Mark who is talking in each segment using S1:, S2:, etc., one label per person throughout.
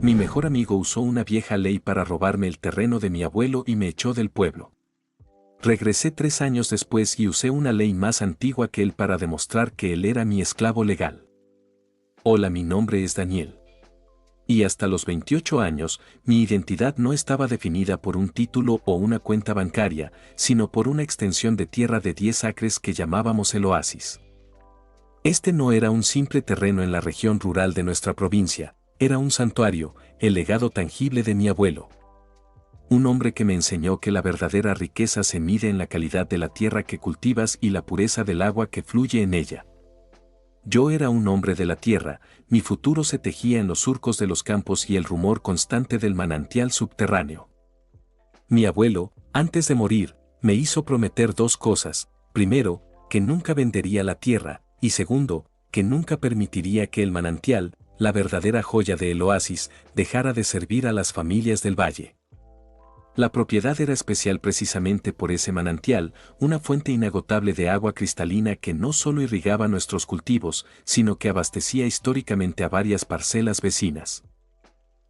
S1: Mi mejor amigo usó una vieja ley para robarme el terreno de mi abuelo y me echó del pueblo. Regresé 3 años después y usé una ley más antigua que él para demostrar que él era mi esclavo legal. Hola, mi nombre es Daniel. Y hasta los 28 años, mi identidad no estaba definida por un título o una cuenta bancaria, sino por una extensión de tierra de 10 acres que llamábamos el oasis. Este no era un simple terreno en la región rural de nuestra provincia, era un santuario, el legado tangible de mi abuelo. Un hombre que me enseñó que la verdadera riqueza se mide en la calidad de la tierra que cultivas y la pureza del agua que fluye en ella. Yo era un hombre de la tierra, mi futuro se tejía en los surcos de los campos y el rumor constante del manantial subterráneo. Mi abuelo, antes de morir, me hizo prometer 2 cosas: primero, que nunca vendería la tierra, y segundo, que nunca permitiría que el manantial, la verdadera joya del oasis, dejara de servir a las familias del valle. La propiedad era especial precisamente por ese manantial, una fuente inagotable de agua cristalina que no solo irrigaba nuestros cultivos, sino que abastecía históricamente a varias parcelas vecinas.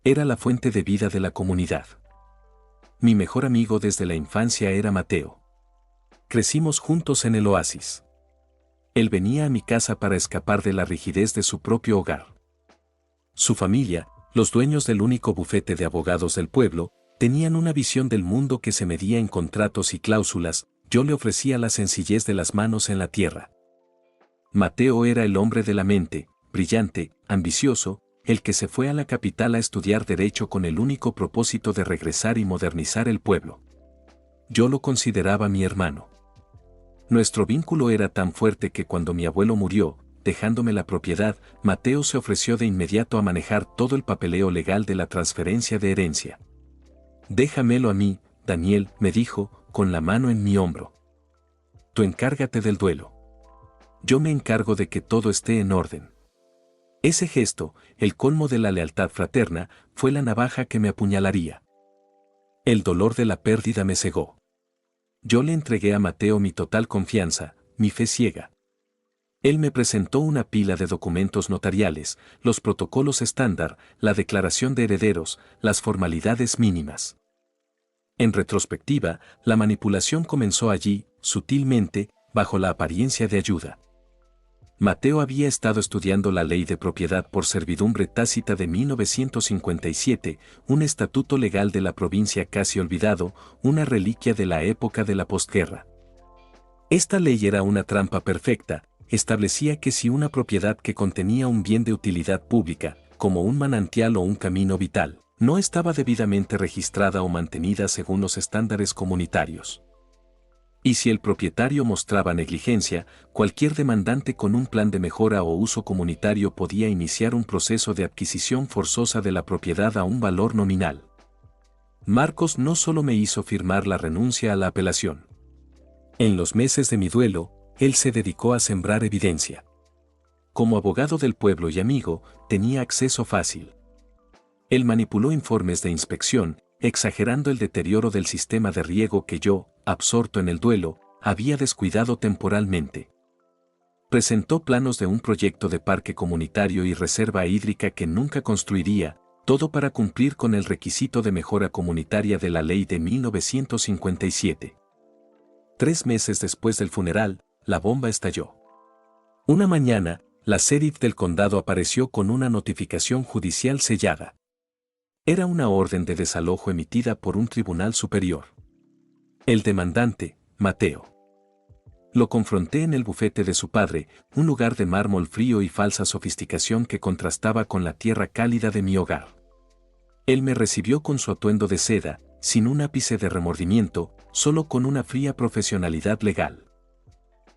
S1: Era la fuente de vida de la comunidad. Mi mejor amigo desde la infancia era Mateo. Crecimos juntos en el oasis. Él venía a mi casa para escapar de la rigidez de su propio hogar. Su familia, los dueños del único bufete de abogados del pueblo, tenían una visión del mundo que se medía en contratos y cláusulas. Yo le ofrecía la sencillez de las manos en la tierra. Mateo era el hombre de la mente, brillante, ambicioso, el que se fue a la capital a estudiar derecho con el único propósito de regresar y modernizar el pueblo. Yo lo consideraba mi hermano. Nuestro vínculo era tan fuerte que cuando mi abuelo murió, dejándome la propiedad, Mateo se ofreció de inmediato a manejar todo el papeleo legal de la transferencia de herencia. Déjamelo a mí, Daniel, me dijo, con la mano en mi hombro. Tú encárgate del duelo. Yo me encargo de que todo esté en orden. Ese gesto, el colmo de la lealtad fraterna, fue la navaja que me apuñalaría. El dolor de la pérdida me cegó. Yo le entregué a Mateo mi total confianza, mi fe ciega. Él me presentó una pila de documentos notariales, los protocolos estándar, la declaración de herederos, las formalidades mínimas. En retrospectiva, la manipulación comenzó allí, sutilmente, bajo la apariencia de ayuda. Mateo había estado estudiando la ley de propiedad por servidumbre tácita de 1957, un estatuto legal de la provincia casi olvidado, una reliquia de la época de la postguerra. Esta ley era una trampa perfecta. Establecía que si una propiedad que contenía un bien de utilidad pública, como un manantial o un camino vital, no estaba debidamente registrada o mantenida según los estándares comunitarios. Y si el propietario mostraba negligencia, cualquier demandante con un plan de mejora o uso comunitario podía iniciar un proceso de adquisición forzosa de la propiedad a un valor nominal. Marcos no solo me hizo firmar la renuncia a la apelación. En los meses de mi duelo, él se dedicó a sembrar evidencia. Como abogado del pueblo y amigo, tenía acceso fácil. Él manipuló informes de inspección, exagerando el deterioro del sistema de riego que yo, absorto en el duelo, había descuidado temporalmente. Presentó planos de un proyecto de parque comunitario y reserva hídrica que nunca construiría, todo para cumplir con el requisito de mejora comunitaria de la ley de 1957. 3 meses después del funeral, la bomba estalló. Una mañana, la sheriff del condado apareció con una notificación judicial sellada. Era una orden de desalojo emitida por un tribunal superior. El demandante, Mateo. Lo confronté en el bufete de su padre, un lugar de mármol frío y falsa sofisticación que contrastaba con la tierra cálida de mi hogar. Él me recibió con su atuendo de seda, sin un ápice de remordimiento, solo con una fría profesionalidad legal.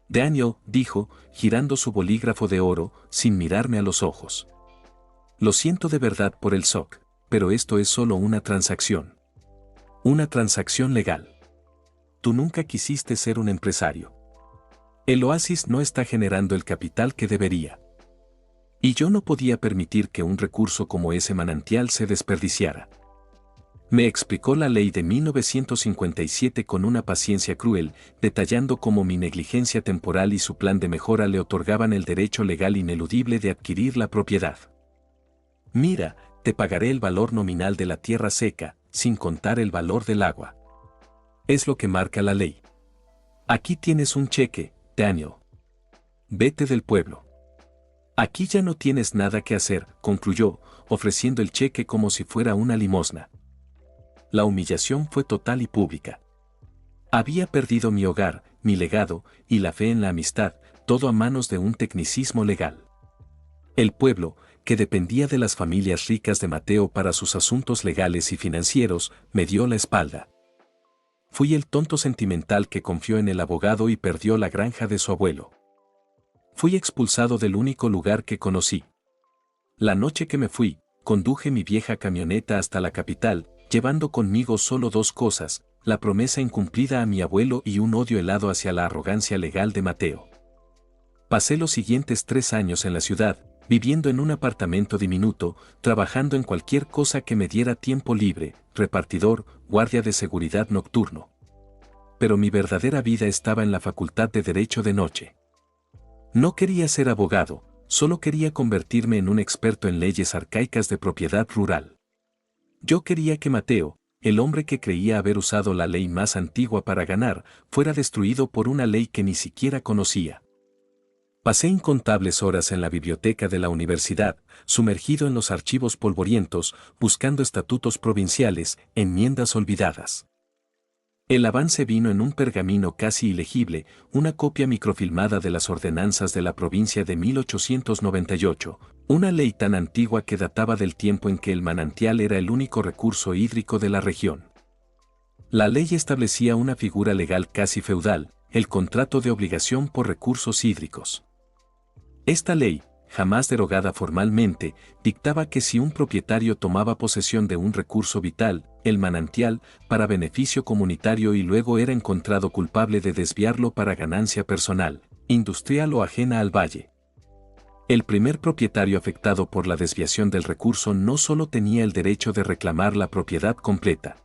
S1: Daniel, dijo, girando su bolígrafo de oro, sin mirarme a los ojos. Lo siento de verdad por el shock, pero esto es solo una transacción. Una transacción legal. Tú nunca quisiste ser un empresario. El oasis no está generando el capital que debería. Y yo no podía permitir que un recurso como ese manantial se desperdiciara. Me explicó la ley de 1957 con una paciencia cruel, detallando cómo mi negligencia temporal y su plan de mejora le otorgaban el derecho legal ineludible de adquirir la propiedad. Mira, te pagaré el valor nominal de la tierra seca, sin contar el valor del agua. Es lo que marca la ley. Aquí tienes un cheque, Daniel. Vete del pueblo. Aquí ya no tienes nada que hacer, concluyó, ofreciendo el cheque como si fuera una limosna. La humillación fue total y pública. Había perdido mi hogar, mi legado, y la fe en la amistad, todo a manos de un tecnicismo legal. El pueblo, que dependía de las familias ricas de Mateo para sus asuntos legales y financieros, me dio la espalda. Fui el tonto sentimental que confió en el abogado y perdió la granja de su abuelo. Fui expulsado del único lugar que conocí. La noche que me fui, conduje mi vieja camioneta hasta la capital, llevando conmigo solo dos cosas, la promesa incumplida a mi abuelo y un odio helado hacia la arrogancia legal de Mateo. Pasé los siguientes 3 años en la ciudad, viviendo en un apartamento diminuto, trabajando en cualquier cosa que me diera tiempo libre, repartidor, guardia de seguridad nocturno. Pero mi verdadera vida estaba en la Facultad de Derecho de noche. No quería ser abogado, solo quería convertirme en un experto en leyes arcaicas de propiedad rural. Yo quería que Mateo, el hombre que creía haber usado la ley más antigua para ganar, fuera destruido por una ley que ni siquiera conocía. Pasé incontables horas en la biblioteca de la universidad, sumergido en los archivos polvorientos, buscando estatutos provinciales, enmiendas olvidadas. El avance vino en un pergamino casi ilegible, una copia microfilmada de las ordenanzas de la provincia de 1898, una ley tan antigua que databa del tiempo en que el manantial era el único recurso hídrico de la región. La ley establecía una figura legal casi feudal, el contrato de obligación por recursos hídricos. Esta ley, jamás derogada formalmente, dictaba que si un propietario tomaba posesión de un recurso vital, el manantial, para beneficio comunitario y luego era encontrado culpable de desviarlo para ganancia personal, industrial o ajena al valle, el primer propietario afectado por la desviación del recurso no solo tenía el derecho de reclamar la propiedad completa,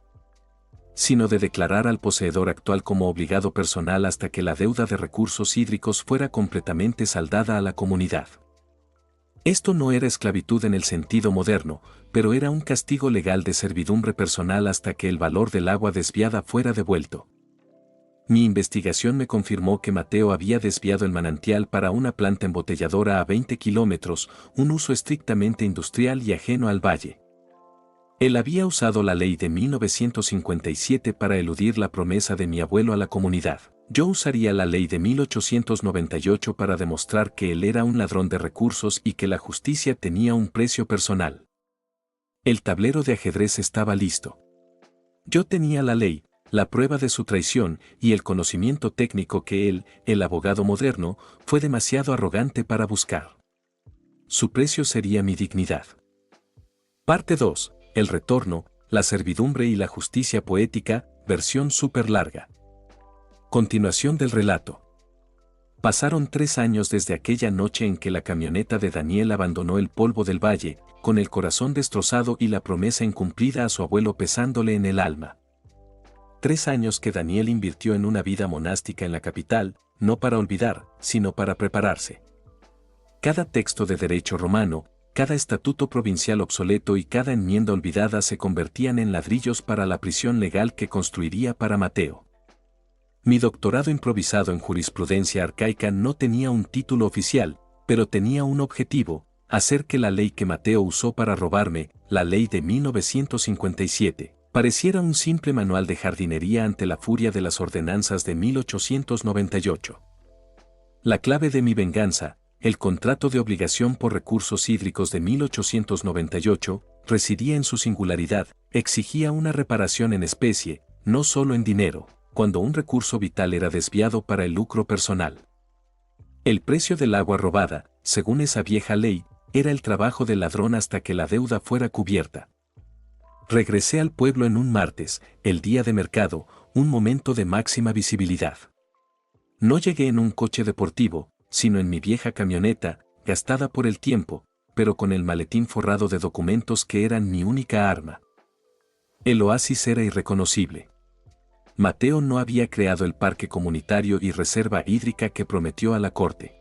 S1: sino de declarar al poseedor actual como obligado personal hasta que la deuda de recursos hídricos fuera completamente saldada a la comunidad. Esto no era esclavitud en el sentido moderno, pero era un castigo legal de servidumbre personal hasta que el valor del agua desviada fuera devuelto. Mi investigación me confirmó que Mateo había desviado el manantial para una planta embotelladora a 20 kilómetros, un uso estrictamente industrial y ajeno al valle. Él había usado la ley de 1957 para eludir la promesa de mi abuelo a la comunidad. Yo usaría la ley de 1898 para demostrar que él era un ladrón de recursos y que la justicia tenía un precio personal. El tablero de ajedrez estaba listo. Yo tenía la ley, la prueba de su traición y el conocimiento técnico que él, el abogado moderno, fue demasiado arrogante para buscar. Su precio sería mi dignidad. Parte 2. El retorno, la servidumbre y la justicia poética, versión súper larga. Continuación del relato. Pasaron 3 años desde aquella noche en que la camioneta de Daniel abandonó el polvo del valle, con el corazón destrozado y la promesa incumplida a su abuelo pesándole en el alma. 3 años que Daniel invirtió en una vida monástica en la capital, no para olvidar, sino para prepararse. Cada texto de derecho romano, cada estatuto provincial obsoleto y cada enmienda olvidada se convertían en ladrillos para la prisión legal que construiría para Mateo. Mi doctorado improvisado en jurisprudencia arcaica no tenía un título oficial, pero tenía un objetivo: hacer que la ley que Mateo usó para robarme, la ley de 1957, pareciera un simple manual de jardinería ante la furia de las ordenanzas de 1898. La clave de mi venganza, el contrato de obligación por recursos hídricos de 1898, residía en su singularidad, exigía una reparación en especie, no solo en dinero, cuando un recurso vital era desviado para el lucro personal. El precio del agua robada, según esa vieja ley, era el trabajo del ladrón hasta que la deuda fuera cubierta. Regresé al pueblo en un martes, el día de mercado, un momento de máxima visibilidad. No llegué en un coche deportivo, sino en mi vieja camioneta, gastada por el tiempo, pero con el maletín forrado de documentos que eran mi única arma. El oasis era irreconocible. Mateo no había creado el parque comunitario y reserva hídrica que prometió a la corte.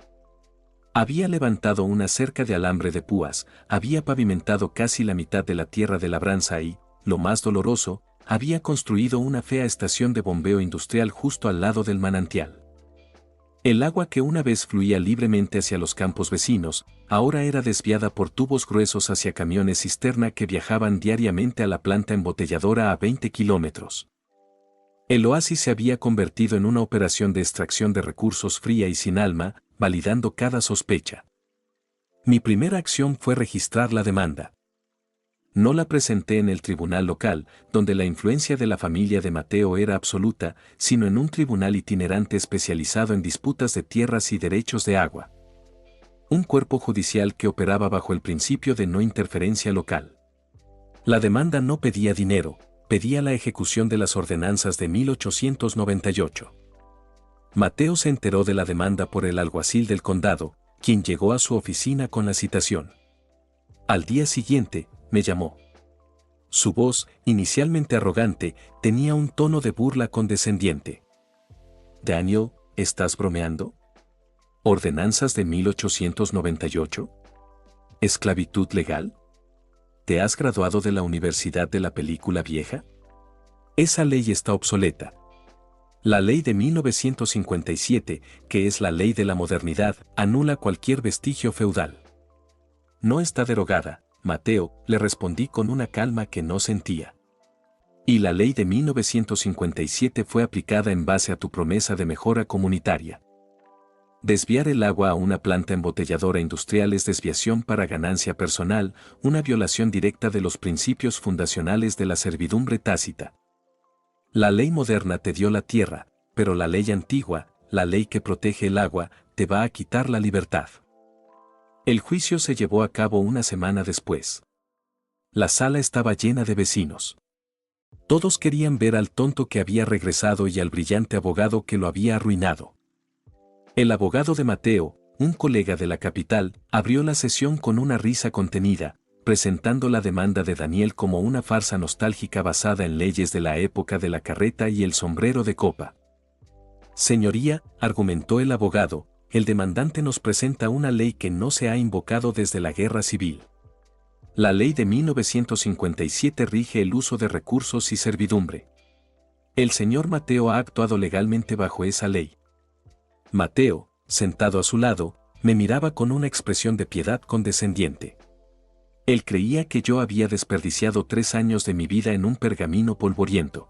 S1: Había levantado una cerca de alambre de púas, había pavimentado casi la mitad de la tierra de labranza y, lo más doloroso, había construido una fea estación de bombeo industrial justo al lado del manantial. El agua que una vez fluía libremente hacia los campos vecinos, ahora era desviada por tubos gruesos hacia camiones cisterna que viajaban diariamente a la planta embotelladora a 20 kilómetros. El oasis se había convertido en una operación de extracción de recursos fría y sin alma, validando cada sospecha. Mi primera acción fue registrar la demanda. No la presenté en el tribunal local, donde la influencia de la familia de Mateo era absoluta, sino en un tribunal itinerante especializado en disputas de tierras y derechos de agua. Un cuerpo judicial que operaba bajo el principio de no interferencia local. La demanda no pedía dinero, pedía la ejecución de las ordenanzas de 1898. Mateo se enteró de la demanda por el alguacil del condado, quien llegó a su oficina con la citación. Al día siguiente, me llamó. Su voz, inicialmente arrogante, tenía un tono de burla condescendiente. Daniel, ¿estás bromeando? ¿Ordenanzas de 1898? ¿Esclavitud legal? ¿Te has graduado de la Universidad de la Película Vieja? Esa ley está obsoleta. La ley de 1957, que es la ley de la modernidad, anula cualquier vestigio feudal. No está derogada, Mateo, le respondí con una calma que no sentía. Y la ley de 1957 fue aplicada en base a tu promesa de mejora comunitaria. Desviar el agua a una planta embotelladora industrial es desviación para ganancia personal, una violación directa de los principios fundacionales de la servidumbre tácita. La ley moderna te dio la tierra, pero la ley antigua, la ley que protege el agua, te va a quitar la libertad. El juicio se llevó a cabo una semana después. La sala estaba llena de vecinos. Todos querían ver al tonto que había regresado y al brillante abogado que lo había arruinado. El abogado de Mateo, un colega de la capital, abrió la sesión con una risa contenida, presentando la demanda de Daniel como una farsa nostálgica basada en leyes de la época de la carreta y el sombrero de copa. Señoría, argumentó el abogado, el demandante nos presenta una ley que no se ha invocado desde la Guerra Civil. La ley de 1957 rige el uso de recursos y servidumbre. El señor Mateo ha actuado legalmente bajo esa ley. Mateo, sentado a su lado, me miraba con una expresión de piedad condescendiente. Él creía que yo había desperdiciado 3 años de mi vida en un pergamino polvoriento.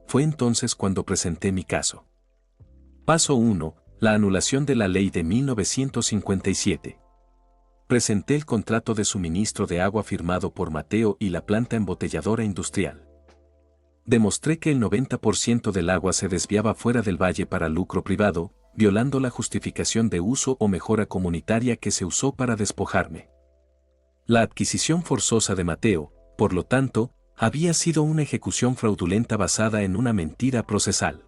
S1: Fue entonces cuando presenté mi caso. Paso 1. La anulación de la ley de 1957. Presenté el contrato de suministro de agua firmado por Mateo y la planta embotelladora industrial. Demostré que el 90% del agua se desviaba fuera del valle para lucro privado, violando la justificación de uso o mejora comunitaria que se usó para despojarme. La adquisición forzosa de Mateo, por lo tanto, había sido una ejecución fraudulenta basada en una mentira procesal.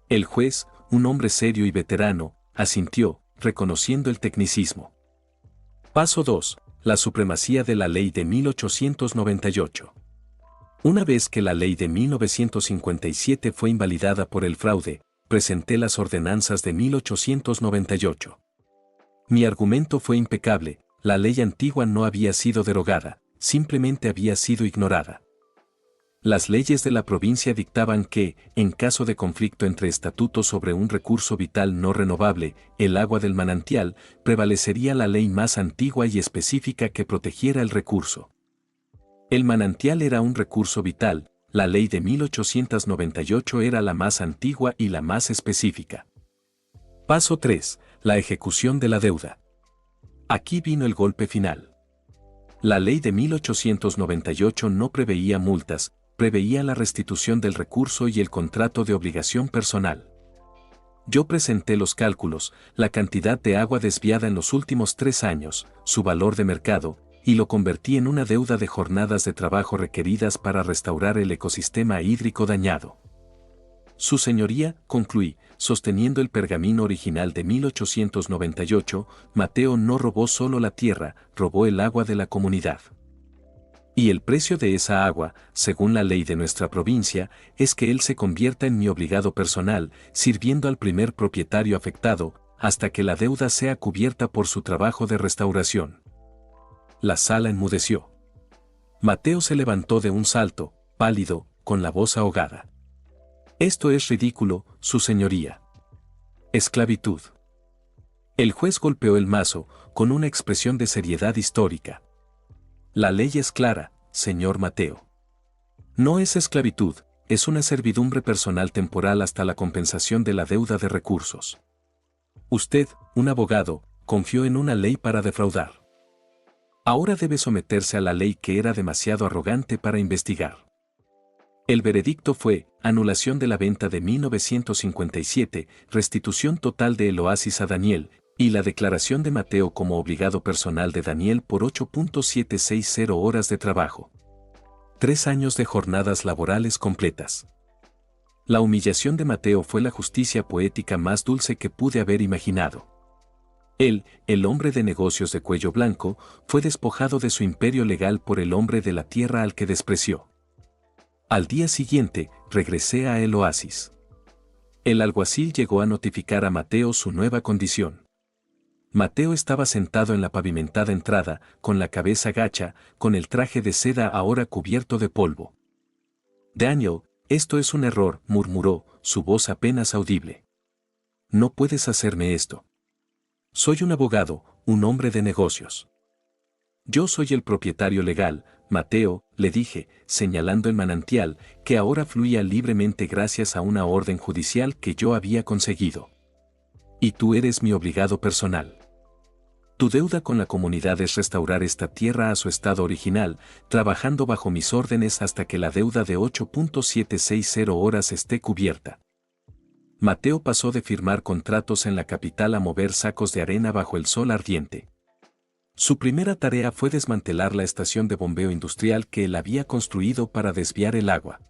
S1: El juez, un hombre serio y veterano, asintió, reconociendo el tecnicismo. Paso 2. La supremacía de la ley de 1898. Una vez que la ley de 1957 fue invalidada por el fraude, presenté las ordenanzas de 1898. Mi argumento fue impecable, la ley antigua no había sido derogada, simplemente había sido ignorada. Las leyes de la provincia dictaban que, en caso de conflicto entre estatutos sobre un recurso vital no renovable, el agua del manantial, prevalecería la ley más antigua y específica que protegiera el recurso. El manantial era un recurso vital, la ley de 1898 era la más antigua y la más específica. Paso 3. La ejecución de la deuda. Aquí vino el golpe final. La ley de 1898 no preveía multas, preveía la restitución del recurso y el contrato de obligación personal. Yo presenté los cálculos, la cantidad de agua desviada en los últimos 3 años, su valor de mercado, y lo convertí en una deuda de jornadas de trabajo requeridas para restaurar el ecosistema hídrico dañado. Su señoría, concluí, sosteniendo el pergamino original de 1898, Mateo no robó solo la tierra, robó el agua de la comunidad. Y el precio de esa agua, según la ley de nuestra provincia, es que él se convierta en mi obligado personal, sirviendo al primer propietario afectado, hasta que la deuda sea cubierta por su trabajo de restauración. La sala enmudeció. Mateo se levantó de un salto, pálido, con la voz ahogada. Esto es ridículo, su señoría. Esclavitud. El juez golpeó el mazo, con una expresión de seriedad histórica. La ley es clara, señor Mateo. No es esclavitud, es una servidumbre personal temporal hasta la compensación de la deuda de recursos. Usted, un abogado, confió en una ley para defraudar. Ahora debe someterse a la ley que era demasiado arrogante para investigar. El veredicto fue, anulación de la venta de 1957, restitución total de El Oasis a Daniel, y la declaración de Mateo como obligado personal de Daniel por 8.760 horas de trabajo. 3 años de jornadas laborales completas. La humillación de Mateo fue la justicia poética más dulce que pude haber imaginado. Él, el hombre de negocios de cuello blanco, fue despojado de su imperio legal por el hombre de la tierra al que despreció. Al día siguiente, regresé a El Oasis. El alguacil llegó a notificar a Mateo su nueva condición. Mateo estaba sentado en la pavimentada entrada, con la cabeza gacha, con el traje de seda ahora cubierto de polvo. Daniel, esto es un error, murmuró, su voz apenas audible. No puedes hacerme esto. Soy un abogado, un hombre de negocios. Yo soy el propietario legal, Mateo, le dije, señalando el manantial, que ahora fluía libremente gracias a una orden judicial que yo había conseguido. Y tú eres mi obligado personal. Tu deuda con la comunidad es restaurar esta tierra a su estado original, trabajando bajo mis órdenes hasta que la deuda de 8.760 horas esté cubierta. Mateo pasó de firmar contratos en la capital a mover sacos de arena bajo el sol ardiente. Su primera tarea fue desmantelar la estación de bombeo industrial que él había construido para desviar el agua.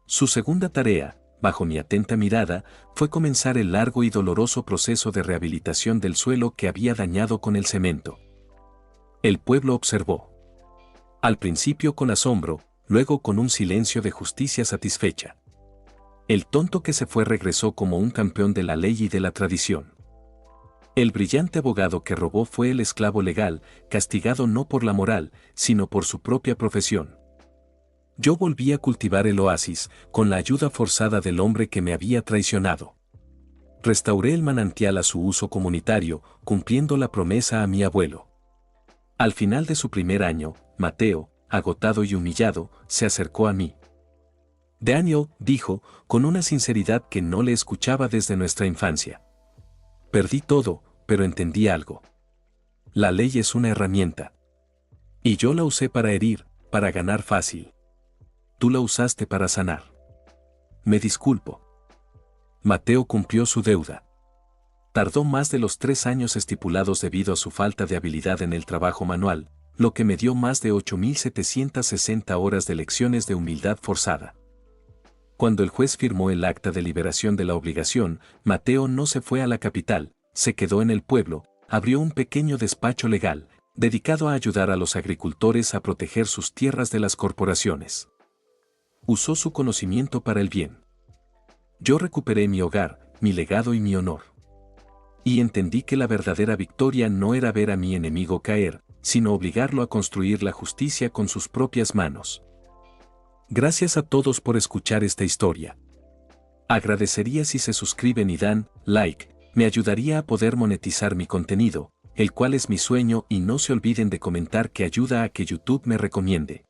S1: Su segunda tarea, bajo mi atenta mirada, fue comenzar el largo y doloroso proceso de rehabilitación del suelo que había dañado con el cemento. El pueblo observó. Al principio con asombro, luego con un silencio de justicia satisfecha. El tonto que se fue regresó como un campeón de la ley y de la tradición. El brillante abogado que robó fue el esclavo legal, castigado no por la moral, sino por su propia profesión. Yo volví a cultivar el oasis, con la ayuda forzada del hombre que me había traicionado. Restauré el manantial a su uso comunitario, cumpliendo la promesa a mi abuelo. Al final de su primer año, Mateo, agotado y humillado, se acercó a mí. Daniel, dijo, con una sinceridad que no le escuchaba desde nuestra infancia. Perdí todo, pero entendí algo. La ley es una herramienta. Y yo la usé para herir, para ganar fácil. Tú la usaste para sanar. Me disculpo. Mateo cumplió su deuda. Tardó más de los 3 años estipulados debido a su falta de habilidad en el trabajo manual, lo que me dio más de 8.760 horas de lecciones de humildad forzada. Cuando el juez firmó el acta de liberación de la obligación, Mateo no se fue a la capital, se quedó en el pueblo, abrió un pequeño despacho legal, dedicado a ayudar a los agricultores a proteger sus tierras de las corporaciones. Usó su conocimiento para el bien. Yo recuperé mi hogar, mi legado y mi honor. Y entendí que la verdadera victoria no era ver a mi enemigo caer, sino obligarlo a construir la justicia con sus propias manos. Gracias a todos por escuchar esta historia. Agradecería si se suscriben y dan like, me ayudaría a poder monetizar mi contenido, el cual es mi sueño, y no se olviden de comentar que ayuda a que YouTube me recomiende.